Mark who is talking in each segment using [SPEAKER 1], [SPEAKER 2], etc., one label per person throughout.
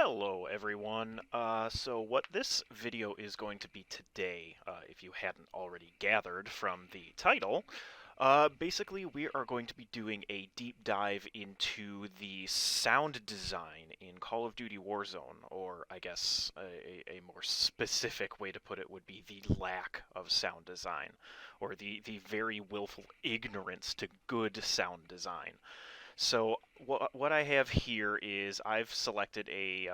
[SPEAKER 1] Hello everyone. So what this video is going to be today, if you hadn't already gathered from the title, basically we are going to be doing a deep dive into the sound design in Call of Duty Warzone, or I guess a more specific way to put it would be the lack of sound design, or the very willful ignorance to good sound design. So what I have here is I've selected a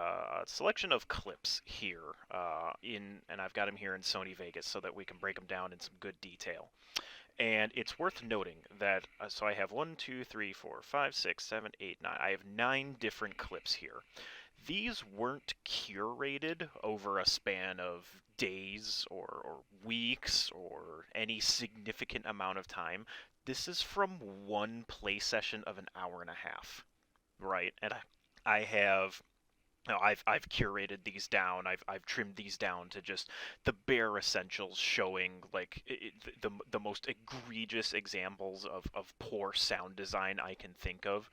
[SPEAKER 1] selection of clips here and I've got them here in Sony Vegas so that we can break them down in some good detail. And it's worth noting that so I have 1, 2, 3, 4, 5, 6, 7, 8, 9. I have 9 different clips here. These weren't curated over a span of days or weeks or any significant amount of time. This is from one play session of an hour and a half, right? And I have, I've curated these down. I've trimmed these down to just the bare essentials, showing like the most egregious examples of poor sound design I can think of.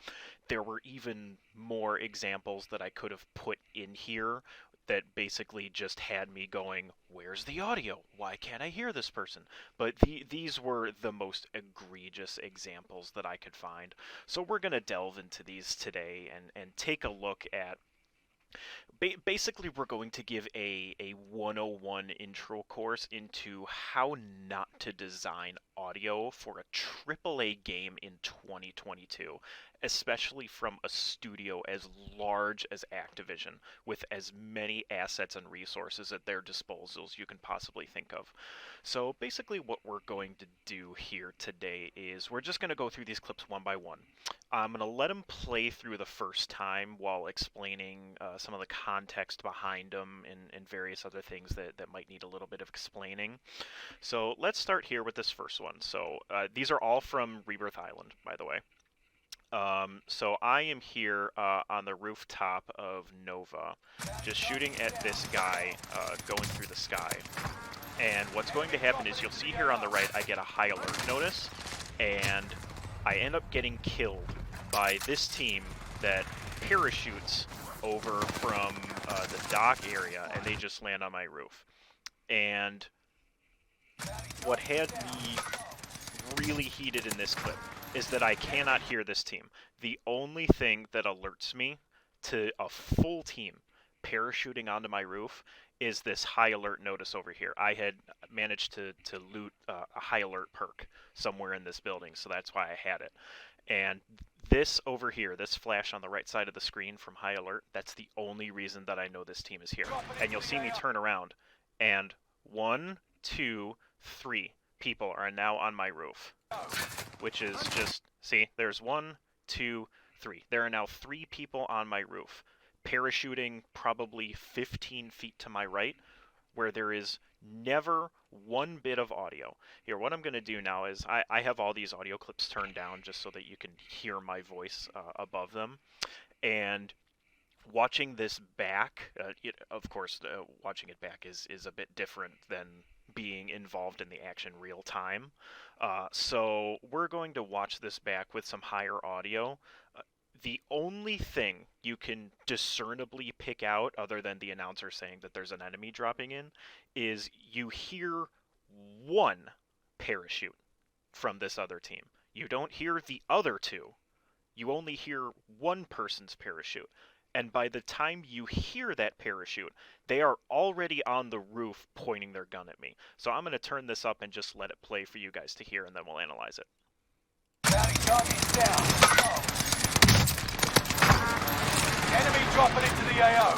[SPEAKER 1] There were even more examples that I could have put in here that basically just had me going, where's the audio? Why can't I hear this person? But these were the most egregious examples that I could find. So we're going to delve into these today and take a look at basically, we're going to give a 101 intro course into how not to design audio for a AAA game in 2022, especially from a studio as large as Activision, with as many assets and resources at their disposals you can possibly think of. So basically what we're going to do here today is we're just going to go through these clips one by one. I'm going to let them play through the first time while explaining some of the context behind them and various other things that might need a little bit of explaining. So let's start here with this first one. So these are all from Rebirth Island, by the way. So I am here on the rooftop of Nova, just shooting at this guy going through the sky. And what's going to happen is you'll see here on the right I get a high alert notice, and I end up getting killed by this team that parachutes over from the dock area, and they just land on my roof. And what had me really heated in this clip is that I cannot hear this team. The only thing that alerts me to a full team parachuting onto my roof is this high alert notice over here. I had managed to loot a high alert perk somewhere in this building, so that's why I had it. And this over here, this flash on the right side of the screen from high alert, that's the only reason that I know this team is here. And you'll see me turn around, and 1, 2, 3 people are now on my roof, which is just, see, there's 1, 2, 3. There are now 3 people on my roof, parachuting probably 15 feet to my right, where there is never one bit of audio. Here, what I'm going to do now is I have all these audio clips turned down just so that you can hear my voice above them. And watching this back, of course, watching it back is a bit different than being involved in the action real time. So we're going to watch this back with some higher audio. The only thing you can discernibly pick out, other than the announcer saying that there's an enemy dropping in, is you hear one parachute from this other team. You don't hear the other 2. You only hear one person's parachute. And by the time you hear that parachute, they are already on the roof pointing their gun at me. So I'm going to turn this up and just let it play for you guys to hear, and then we'll analyze it.
[SPEAKER 2] Bounty target's down. Enemy dropping into the AO.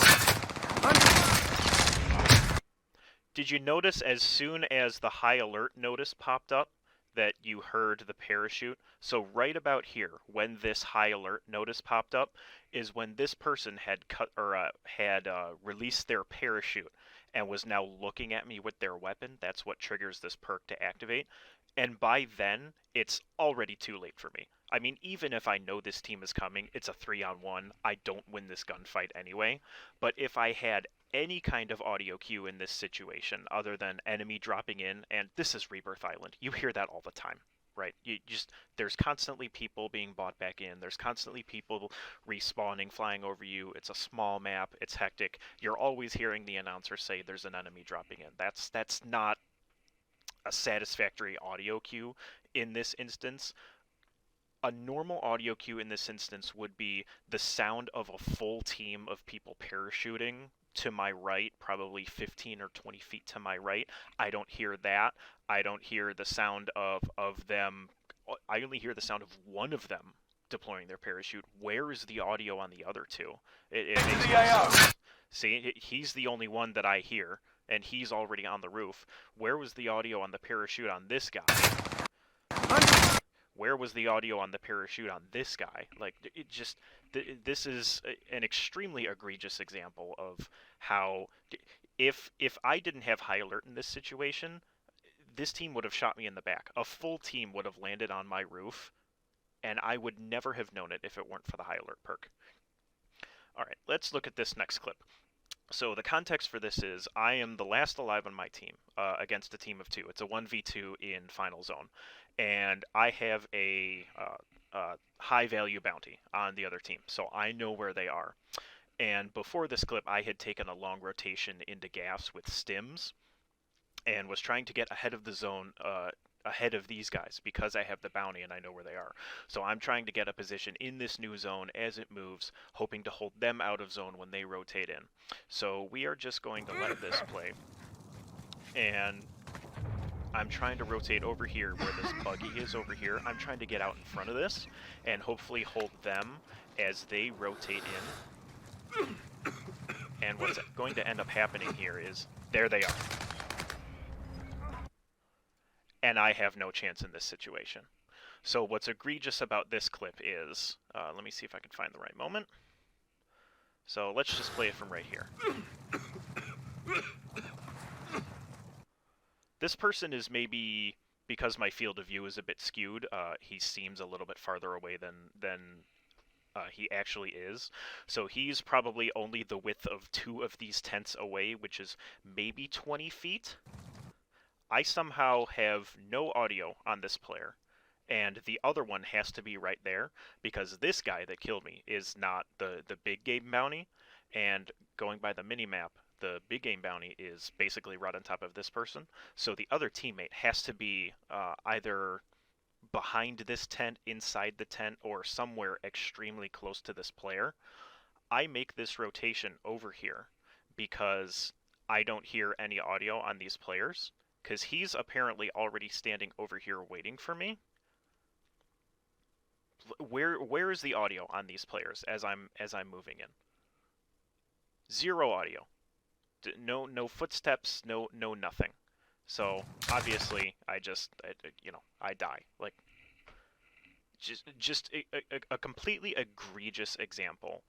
[SPEAKER 1] Did you notice as soon as the high alert notice popped up that you heard the parachute? So right about here, when this high alert notice popped up, is when this person had released their parachute and was now looking at me with their weapon. That's what triggers this perk to activate. And by then, it's already too late for me. I mean, even if I know this team is coming, it's a 3-on-1. I don't win this gunfight anyway. But if I had any kind of audio cue in this situation, other than enemy dropping in, and this is Rebirth Island, you hear that all the time. right? There's constantly people being bought back in. There's constantly people respawning, flying over you. It's a small map. It's hectic. You're always hearing the announcer say there's an enemy dropping in. That's not a satisfactory audio cue in this instance. A normal audio cue in this instance would be the sound of a full team of people parachuting to my right, probably 15 or 20 feet to my right. I don't hear that. I don't hear the sound of them. I only hear the sound of one of them deploying their parachute. Where is the audio on the other two? It
[SPEAKER 2] Into
[SPEAKER 1] makes
[SPEAKER 2] the
[SPEAKER 1] no
[SPEAKER 2] AO.
[SPEAKER 1] sense. See, he's the only one that I hear, and he's already on the roof. Where was the audio on the parachute on this guy? Where was the audio on the parachute on this guy? Like, it just, this is an extremely egregious example of how, if I didn't have high alert in this situation, this team would have shot me in the back. A full team would have landed on my roof, and I would never have known it if it weren't for the high alert perk. All right, let's look at this next clip. So the context for this is I am the last alive on my team against a team of two. It's a 1v2 in Final Zone. And I have a high value bounty on the other team. So I know where they are. And before this clip, I had taken a long rotation into gas with stims and was trying to get ahead of the zone, ahead of these guys, because I have the bounty and I know where they are. So I'm trying to get a position in this new zone as it moves, hoping to hold them out of zone when they rotate in. So we are just going to let this play. And I'm trying to rotate over here where this buggy is over here. I'm trying to get out in front of this and hopefully hold them as they rotate in. And what's going to end up happening here is, there they are. And I have no chance in this situation. So what's egregious about this clip is, let me see if I can find the right moment. So let's just play it from right here. This person is maybe, because my field of view is a bit skewed, he seems a little bit farther away than he actually is. So he's probably only the width of two of these tents away, which is maybe 20 feet. I somehow have no audio on this player, and the other one has to be right there, because this guy that killed me is not the big game bounty, and going by the mini-map, the big game bounty is basically right on top of this person, so the other teammate has to be either behind this tent, inside the tent, or somewhere extremely close to this player. I make this rotation over here because I don't hear any audio on these players, because he's apparently already standing over here waiting for me. Where is the audio on these players as I'm moving in? Zero audio. No footsteps, no nothing. So obviously I die. Like, just a completely egregious example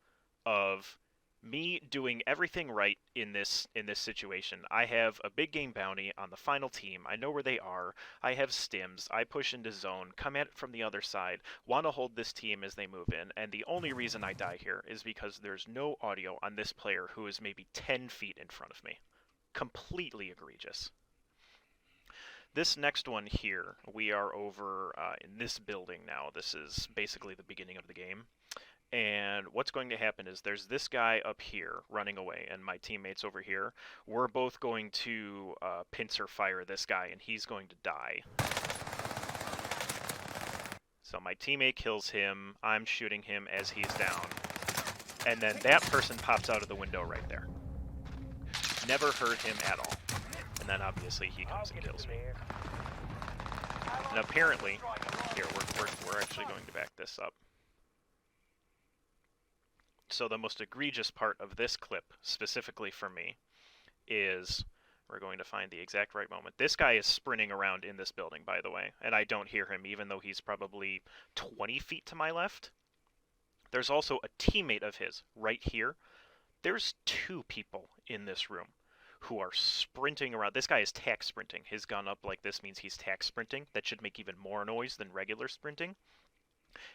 [SPEAKER 1] of me doing everything right in this situation. I have a big game bounty on the final team. I know where they are. I have stims. I push into zone, come at it from the other side, want to hold this team as they move in, and the only reason I die here is because there's no audio on this player who is maybe 10 feet in front of me. Completely egregious. This next one here, we are over in this building now. This is basically the beginning of the game. And what's going to happen is there's this guy up here running away, and my teammates over here. We're both going to pincer fire this guy, and he's going to die. So my teammate kills him. I'm shooting him as he's down. And then that person pops out of the window right there. Never hurt him at all. And then obviously he comes and kills me. And apparently, here, we're actually going to back this up. So the most egregious part of this clip, specifically for me, is, we're going to find the exact right moment. This guy is sprinting around in this building, by the way, and I don't hear him, even though he's probably 20 feet to my left. There's also a teammate of his right here. There's two people in this room who are sprinting around. This guy is tack sprinting. His gun up like this means he's tack sprinting. That should make even more noise than regular sprinting.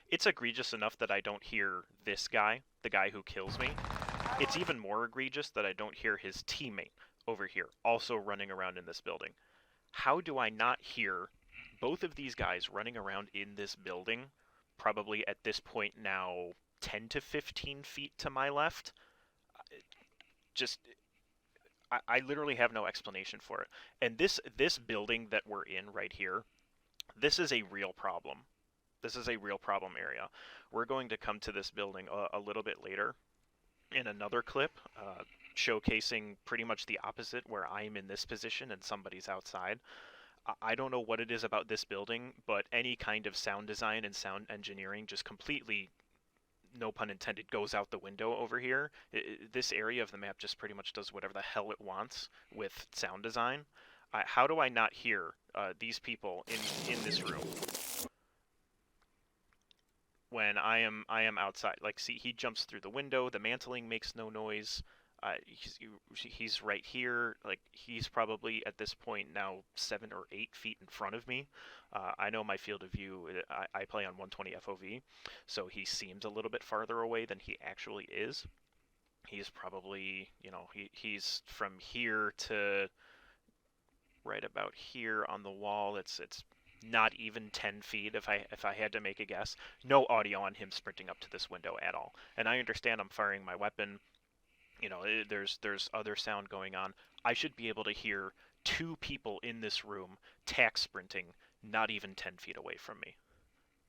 [SPEAKER 1] It's egregious enough that I don't hear this guy, the guy who kills me. It's even more egregious that I don't hear his teammate over here, also running around in this building. How do I not hear both of these guys running around in this building, probably at this point now 10 to 15 feet to my left. Just I literally have no explanation for it. And this building that we're in right here, this is a real problem. This is a real problem area. We're going to come to this building a little bit later in another clip, showcasing pretty much the opposite, where I'm in this position and somebody's outside. I don't know what it is about this building, but any kind of sound design and sound engineering just completely, no pun intended, goes out the window over here. This area of the map just pretty much does whatever the hell it wants with sound design. How do I not hear these people in this room when I am outside? Like, see, he jumps through the window. The mantling makes no noise. He's right here. Like, he's probably at this point now 7 or 8 feet in front of me. I know my field of view. I play on 120 FOV, so he seems a little bit farther away than he actually is. He's probably, he's from here to right about here on the wall. It's not even 10 feet if I had to make a guess. No audio on him sprinting up to this window at all. And I understand I'm firing my weapon. There's other sound going on. I should be able to hear 2 people in this room tack sprinting not even 10 feet away from me.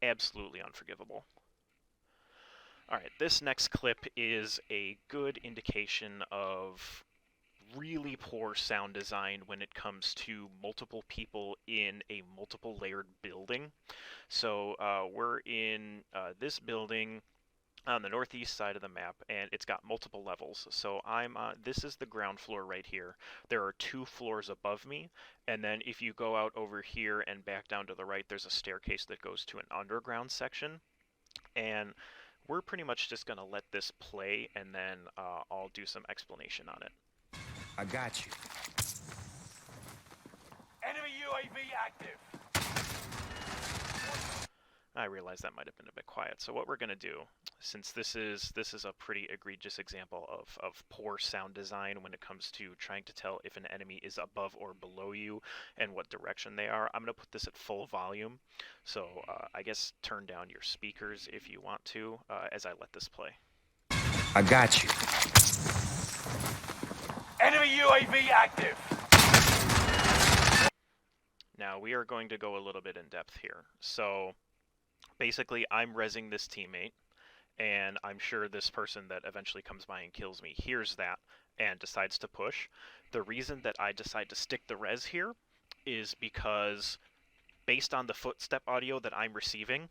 [SPEAKER 1] Absolutely unforgivable. Alright, this next clip is a good indication of really poor sound design when it comes to multiple people in a multiple layered building. So we're in this building on the northeast side of the map, and it's got multiple levels. So this is the ground floor right here. There are 2 floors above me, and then if you go out over here and back down to the right, there's a staircase that goes to an underground section. And we're pretty much just going to let this play, and then I'll do some explanation on it.
[SPEAKER 3] I got you.
[SPEAKER 2] Enemy UAV active.
[SPEAKER 1] I realize that might have been a bit quiet. So what we're going to do, since this is a pretty egregious example of poor sound design when it comes to trying to tell if an enemy is above or below you and what direction they are, I'm going to put this at full volume. So I guess turn down your speakers if you want to as I let this play.
[SPEAKER 3] I got you.
[SPEAKER 2] Enemy UAV active.
[SPEAKER 1] Now we are going to go a little bit in depth here. So basically, I'm rezzing this teammate, and I'm sure this person that eventually comes by and kills me hears that and decides to push. The reason that I decide to stick the res here is because, based on the footstep audio that I'm receiving,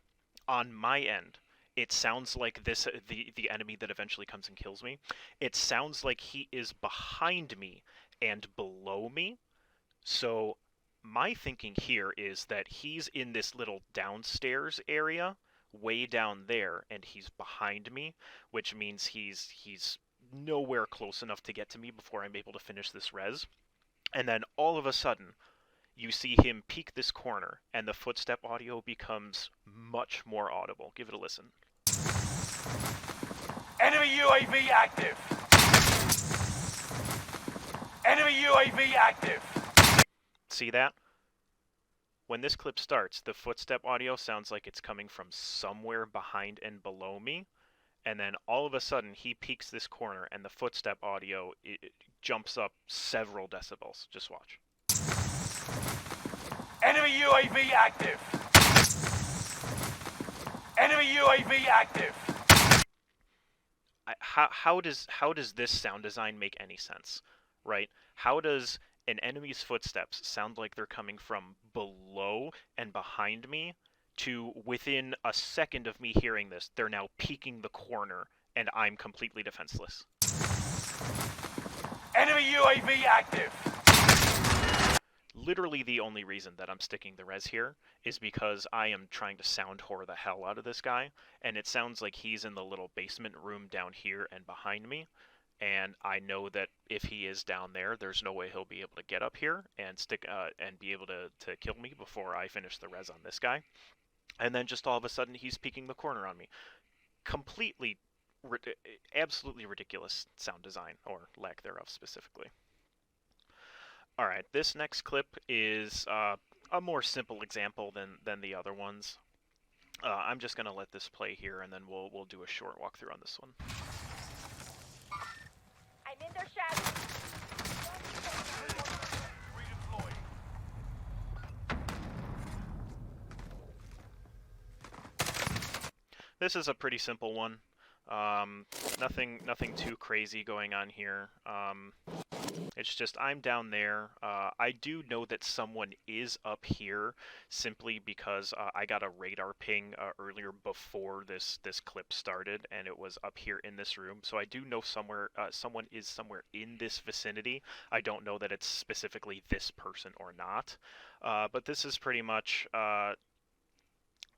[SPEAKER 1] on my end, it sounds like the enemy that eventually comes and kills me, it sounds like he is behind me and below me. So my thinking here is that he's in this little downstairs area, way down there, and he's behind me, which means he's nowhere close enough to get to me before I'm able to finish this res. And then all of a sudden, you see him peek this corner, and the footstep audio becomes much more audible. Give it a listen.
[SPEAKER 2] Enemy UAV active. Enemy UAV active.
[SPEAKER 1] See that? When this clip starts, the footstep audio sounds like it's coming from somewhere behind and below me, and then all of a sudden he peeks this corner and the footstep audio it jumps up several decibels. Just watch.
[SPEAKER 2] Enemy UAV active. Enemy UAV active.
[SPEAKER 1] How does this sound design make any sense, right? How does an enemy's footsteps sound like they're coming from below and behind me to within a second of me hearing this, they're now peeking the corner and I'm completely defenseless?
[SPEAKER 2] Enemy UAV active.
[SPEAKER 1] Literally the only reason that I'm sticking the res here is because I am trying to sound whore the hell out of this guy, and it sounds like he's in the little basement room down here and behind me, and I know that if he is down there, there's no way he'll be able to get up here and and be able to kill me before I finish the res on this guy. And then just all of a sudden he's peeking the corner on me. Completely, absolutely ridiculous sound design, or lack thereof specifically. Alright, this next clip is a more simple example than the other ones. I'm just gonna let this play here, and then we'll do a short walkthrough on this one.
[SPEAKER 4] I'm in their shadow.
[SPEAKER 2] Redeploy.
[SPEAKER 1] This is a pretty simple one. Nothing too crazy going on here. It's just I'm down there. I do know that someone is up here simply because I got a radar ping earlier before this clip started, and it was up here in this room. So I do know someone is somewhere in this vicinity. I don't know that it's specifically this person or not. But this is pretty much.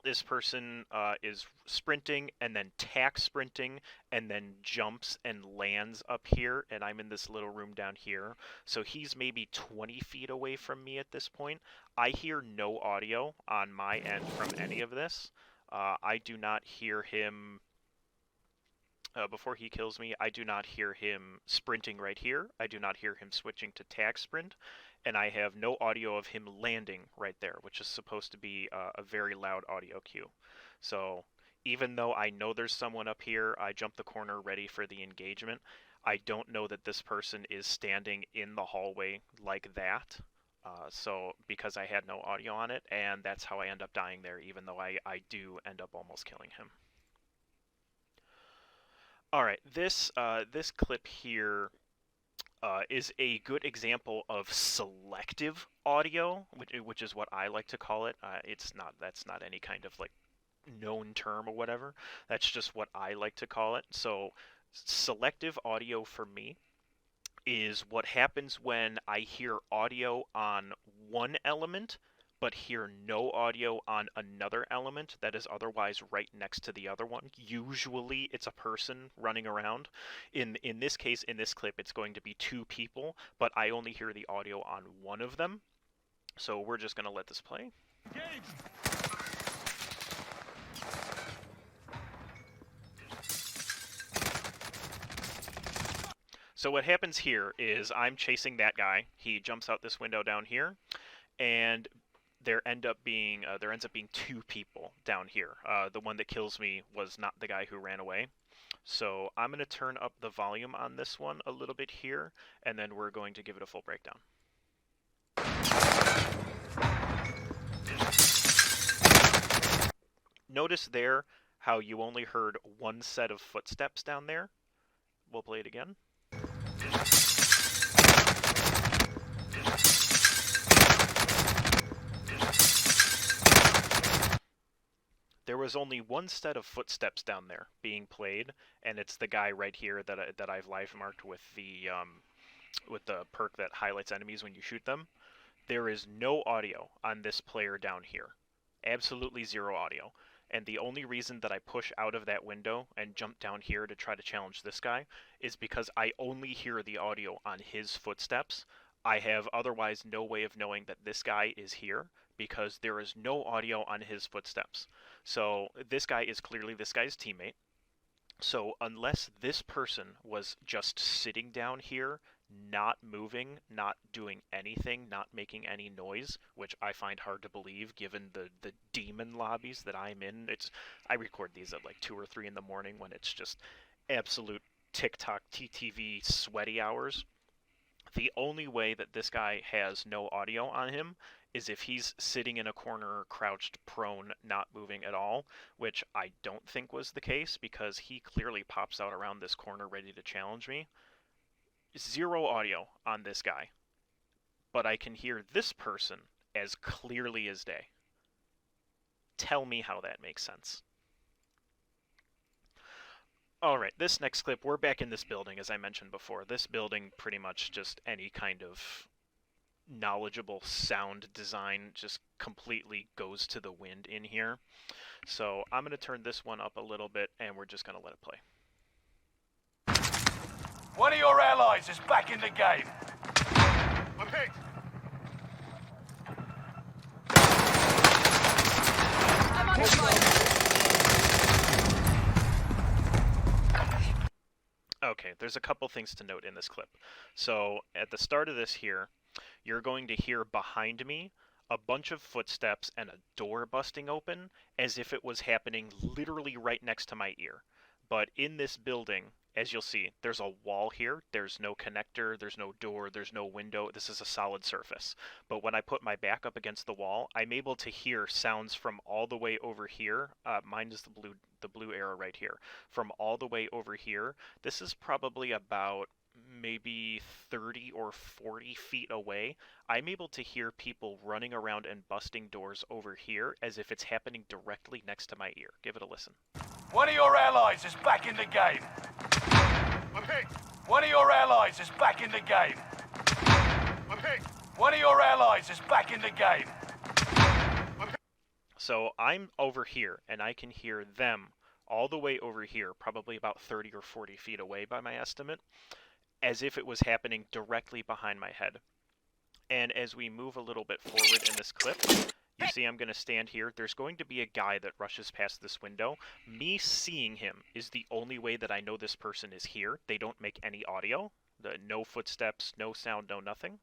[SPEAKER 1] This person is sprinting and then tack sprinting and then jumps and lands up here, and I'm in this little room down here. So he's maybe 20 feet away from me at this point. I hear no audio on my end from any of this. I do not hear him... before he kills me, I do not hear him sprinting right here. I do not hear him switching to tack sprint. And I have no audio of him landing right there, which is supposed to be a very loud audio cue. So even though I know there's someone up here, I jump the corner ready for the engagement. I don't know that this person is standing in the hallway like that. So because I had no audio on it, and that's how I end up dying there, even though I do end up almost killing him. Alright, this clip here is a good example of selective audio, which is what I like to call it. That's not any kind of like known term or whatever. That's just what I like to call it. So selective audio for me is what happens when I hear audio on one element but hear no audio on another element that is otherwise right next to the other one. Usually it's a person running around. In this case, in this clip, it's going to be two people, but I only hear the audio on one of them. So we're just going to let this play. So what happens here is I'm chasing that guy. He jumps out this window down here, and there ends up being two people down here. The one that kills me was not the guy who ran away. So I'm going to turn up the volume on this one a little bit here, and then we're going to give it a full breakdown. Notice there how you only heard one set of footsteps down there. We'll play it again. There was only one set of footsteps down there being played, and it's the guy right here that I've live marked with the perk that highlights enemies when you shoot them. There is no audio on this player down here. Absolutely zero audio. And the only reason that I push out of that window and jump down here to try to challenge this guy is because I only hear the audio on his footsteps. I have otherwise no way of knowing that this guy is here because there is no audio on his footsteps. So this guy is clearly this guy's teammate. So unless this person was just sitting down here, not moving, not doing anything, not making any noise, which I find hard to believe given the demon lobbies that I'm in. I record these at like 2 or 3 in the morning when it's just absolute TikTok, TTV sweaty hours. The only way that this guy has no audio on him is if he's sitting in a corner, crouched, prone, not moving at all, which I don't think was the case because he clearly pops out around this corner ready to challenge me. Zero audio on this guy, but I can hear this person as clearly as day. Tell me how that makes sense. Alright, this next clip, we're back in this building, as I mentioned before. This building, pretty much just any kind of knowledgeable sound design just completely goes to the wind in here. So I'm going to turn this one up a little bit, and we're just going to let it play.
[SPEAKER 2] One of your allies is back in the game. I'm hit.
[SPEAKER 4] I'm on the run.
[SPEAKER 1] Okay, there's a couple things to note in this clip. So at the start of this here, you're going to hear behind me a bunch of footsteps, and a door busting open as if it was happening literally right next to my ear. But in this building, as you'll see, there's a wall here. There's no connector, there's no door, there's no window. This is a solid surface. But when I put my back up against the wall, I'm able to hear sounds from all the way over here. Mine is the blue arrow right here. From all the way over here. This is probably about maybe 30 or 40 feet away. I'm able to hear people running around and busting doors over here as if it's happening directly next to my ear. Give it a listen.
[SPEAKER 2] One of your allies is back in the game. I'm hit. One of your allies is back in the game. I'm hit. One of your allies is back in the game.
[SPEAKER 1] So I'm over here, and I can hear them all the way over here, probably about 30 or 40 feet away by my estimate, as if it was happening directly behind my head. And as we move a little bit forward in this clip, you see I'm going to stand here. There's going to be a guy that rushes past this window. Me seeing him is the only way that I know this person is here. They don't make any audio. No footsteps, no sound, no nothing.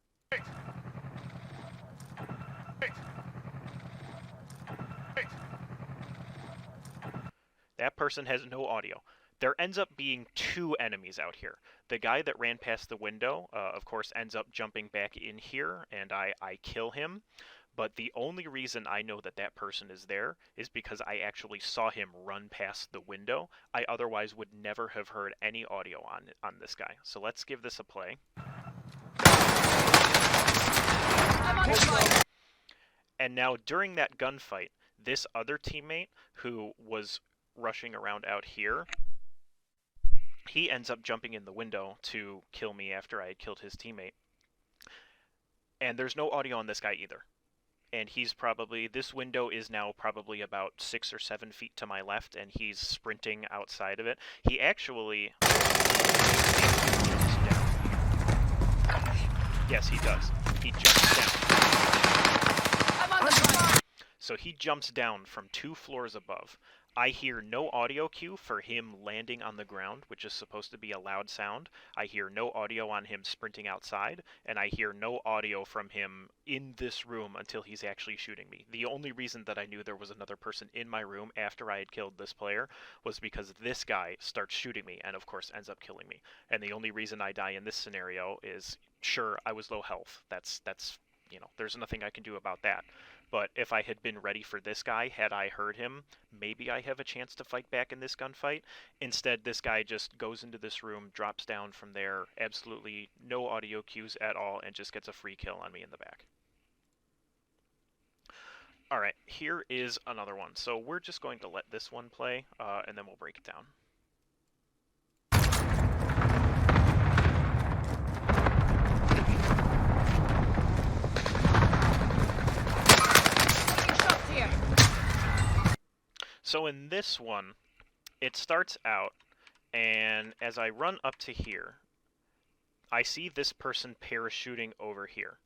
[SPEAKER 1] That person has no audio. There ends up being two enemies out here. The guy that ran past the window, of course, ends up jumping back in here, and I kill him. But the only reason I know that that person is there is because I actually saw him run past the window. I otherwise would never have heard any audio on this guy. So let's give this a play.
[SPEAKER 4] I'm on fire.
[SPEAKER 1] And now during that gunfight, this other teammate who was rushing around out here, he ends up jumping in the window to kill me after I had killed his teammate. And there's no audio on this guy either. And he's probably, this window is now probably about 6 or 7 feet to my left, and he's sprinting outside of it. He actually jumps down. Yes, he does. He jumps down.
[SPEAKER 4] I'm on fire.
[SPEAKER 1] So he jumps down from 2 floors above. I hear no audio cue for him landing on the ground, which is supposed to be a loud sound. I hear no audio on him sprinting outside, and I hear no audio from him in this room until he's actually shooting me. The only reason that I knew there was another person in my room after I had killed this player was because this guy starts shooting me and, of course, ends up killing me. And the only reason I die in this scenario is, sure, I was low health. That's you know, there's nothing I can do about that. But if I had been ready for this guy, had I heard him, maybe I have a chance to fight back in this gunfight. Instead, this guy just goes into this room, drops down from there, absolutely no audio cues at all, and just gets a free kill on me in the back. Alright, here is another one. So we're just going to let this one play, and then we'll break it down. So in this one, it starts out, and as I run up to here, I see this person parachuting over here.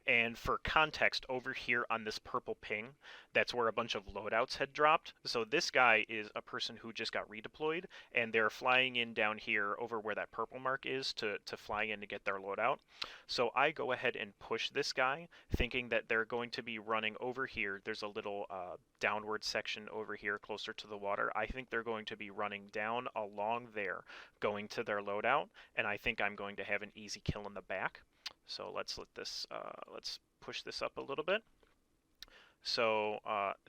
[SPEAKER 1] And for context, over here on this purple ping, that's where a bunch of loadouts had dropped. So this guy is a person who just got redeployed, and they're flying in down here over where that purple mark is to fly in to get their loadout. So I go ahead and push this guy, thinking that they're going to be running over here. There's a little downward section over here closer to the water. I think they're going to be running down along there, going to their loadout, and I think I'm going to have an easy kill in the back. So let's push this up a little bit. So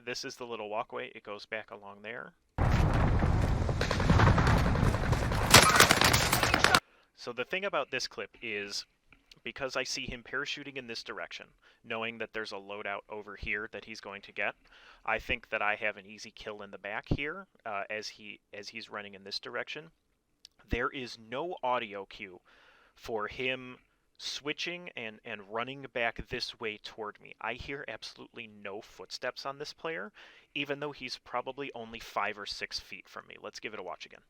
[SPEAKER 1] this is the little walkway. It goes back along there. So the thing about this clip is, because I see him parachuting in this direction, knowing that there's a loadout over here that he's going to get, I think that I have an easy kill in the back here as he's running in this direction. There is no audio cue for him switching and running back this way toward me. I hear absolutely no footsteps on this player, even though he's probably only 5 or 6 feet from me. Let's give it a watch again.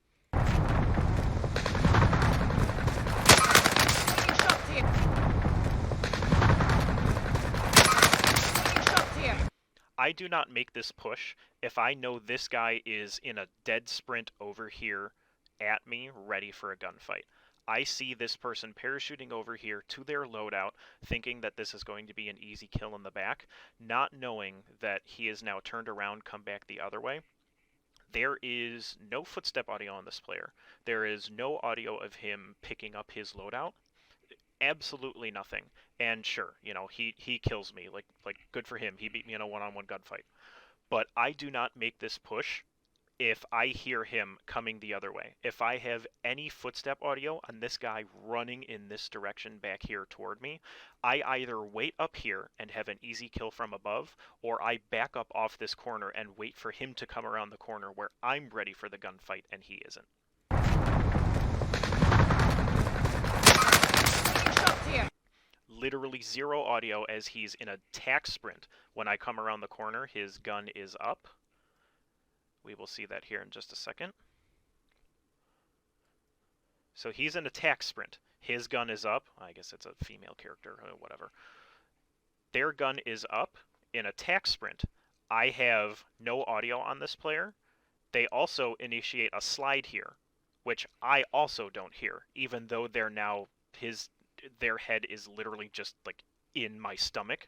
[SPEAKER 1] I do not make this push if I know this guy is in a dead sprint over here at me, ready for a gunfight. I see this person parachuting over here to their loadout, thinking that this is going to be an easy kill in the back, not knowing that he is now turned around, come back the other way. There is no footstep audio on this player. There is no audio of him picking up his loadout. Absolutely nothing. And sure, he kills me. Like good for him. He beat me in a one-on-one gunfight. But I do not make this push if I hear him coming the other way. If I have any footstep audio on this guy running in this direction back here toward me, I either wait up here and have an easy kill from above, or I back up off this corner and wait for him to come around the corner where I'm ready for the gunfight and he isn't.
[SPEAKER 4] Shots here.
[SPEAKER 1] Literally zero audio as he's in a attack sprint. When I come around the corner, his gun is up. We will see that here in just a second. So he's in attack sprint. His gun is up. I guess it's a female character or whatever. Their gun is up in attack sprint. I have no audio on this player. They also initiate a slide here, which I also don't hear, even though they're now their head is literally just like in my stomach.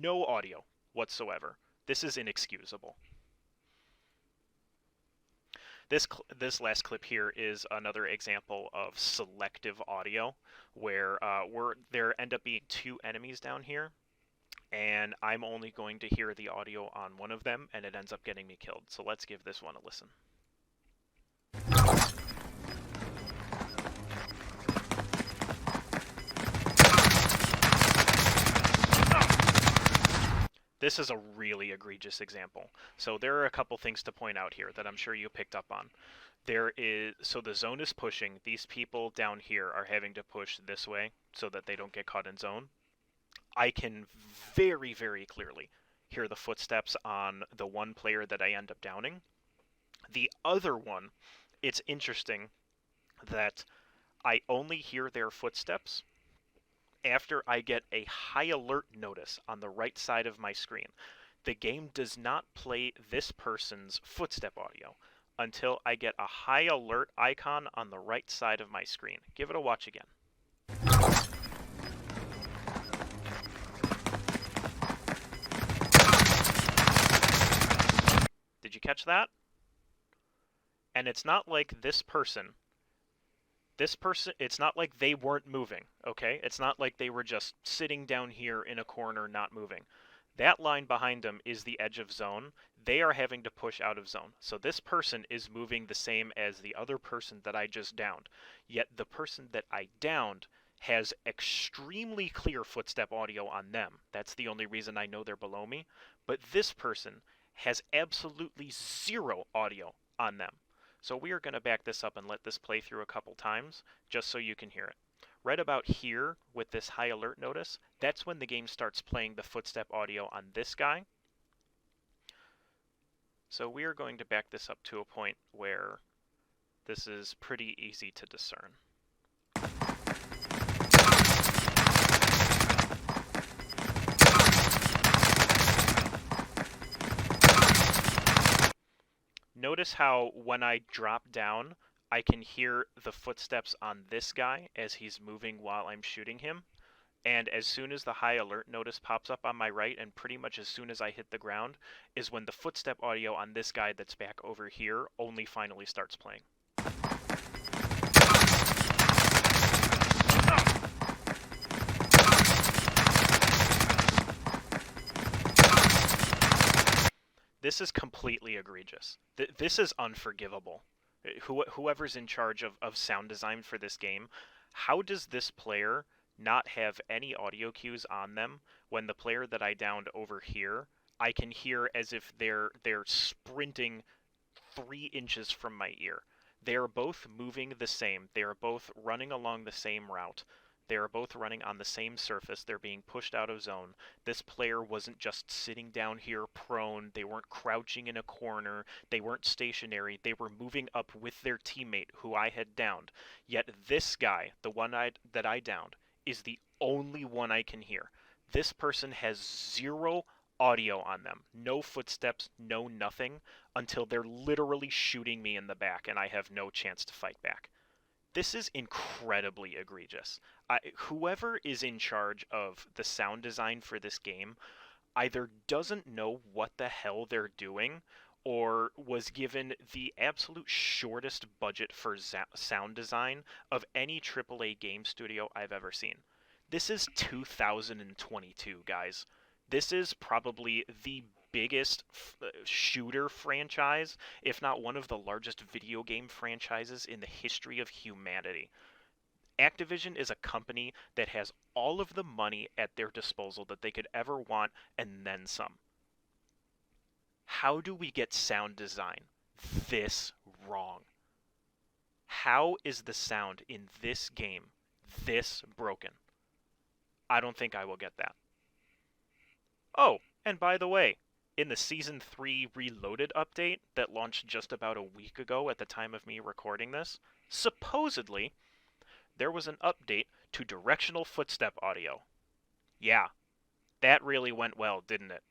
[SPEAKER 1] No audio whatsoever. This is inexcusable. This last clip here is another example of selective audio, where there end up being two enemies down here, and I'm only going to hear the audio on one of them, and it ends up getting me killed. So let's give this one a listen. This is a really egregious example. So there are a couple things to point out here that I'm sure you picked up on. So the zone is pushing. These people down here are having to push this way so that they don't get caught in zone. I can very, very clearly hear the footsteps on the one player that I end up downing. The other one, it's interesting that I only hear their footsteps after I get a high alert notice on the right side of my screen. The game does not play this person's footstep audio until I get a high alert icon on the right side of my screen. Give it a watch again. Did you catch that? And it's not like this person, it's not like they weren't moving, okay? It's not like they were just sitting down here in a corner not moving. That line behind them is the edge of zone. They are having to push out of zone. So this person is moving the same as the other person that I just downed. Yet the person that I downed has extremely clear footstep audio on them. That's the only reason I know they're below me. But this person has absolutely zero audio on them. So we are going to back this up and let this play through a couple times, just so you can hear it. Right about here, with this high alert notice, that's when the game starts playing the footstep audio on this guy. So we are going to back this up to a point where this is pretty easy to discern. Notice how when I drop down, I can hear the footsteps on this guy as he's moving while I'm shooting him. And as soon as the high alert notice pops up on my right, and pretty much as soon as I hit the ground, is when the footstep audio on this guy that's back over here only finally starts playing. This is completely egregious. This is unforgivable. Whoever's in charge of sound design for this game, how does this player not have any audio cues on them when the player that I downed over here, I can hear as if they're sprinting 3 inches from my ear. They are both moving the same. They are both running along the same route. They are both running on the same surface. They're being pushed out of zone. This player wasn't just sitting down here prone. They weren't crouching in a corner. They weren't stationary. They were moving up with their teammate who I had downed. Yet this guy, the one that I downed, is the only one I can hear. This person has zero audio on them. No footsteps, no nothing, until they're literally shooting me in the back and I have no chance to fight back. This is incredibly egregious. Whoever is in charge of the sound design for this game either doesn't know what the hell they're doing or was given the absolute shortest budget for sound design of any AAA game studio I've ever seen. This is 2022, guys. This is probably the biggest shooter franchise, if not one of the largest video game franchises in the history of humanity. Activision is a company that has all of the money at their disposal that they could ever want and then some. How do we get sound design this wrong? How is the sound in this game this broken? I don't think I will get that. Oh, and by the way, in the Season 3 Reloaded update that launched just about a week ago at the time of me recording this, supposedly there was an update to directional footstep audio. Yeah, that really went well, didn't it?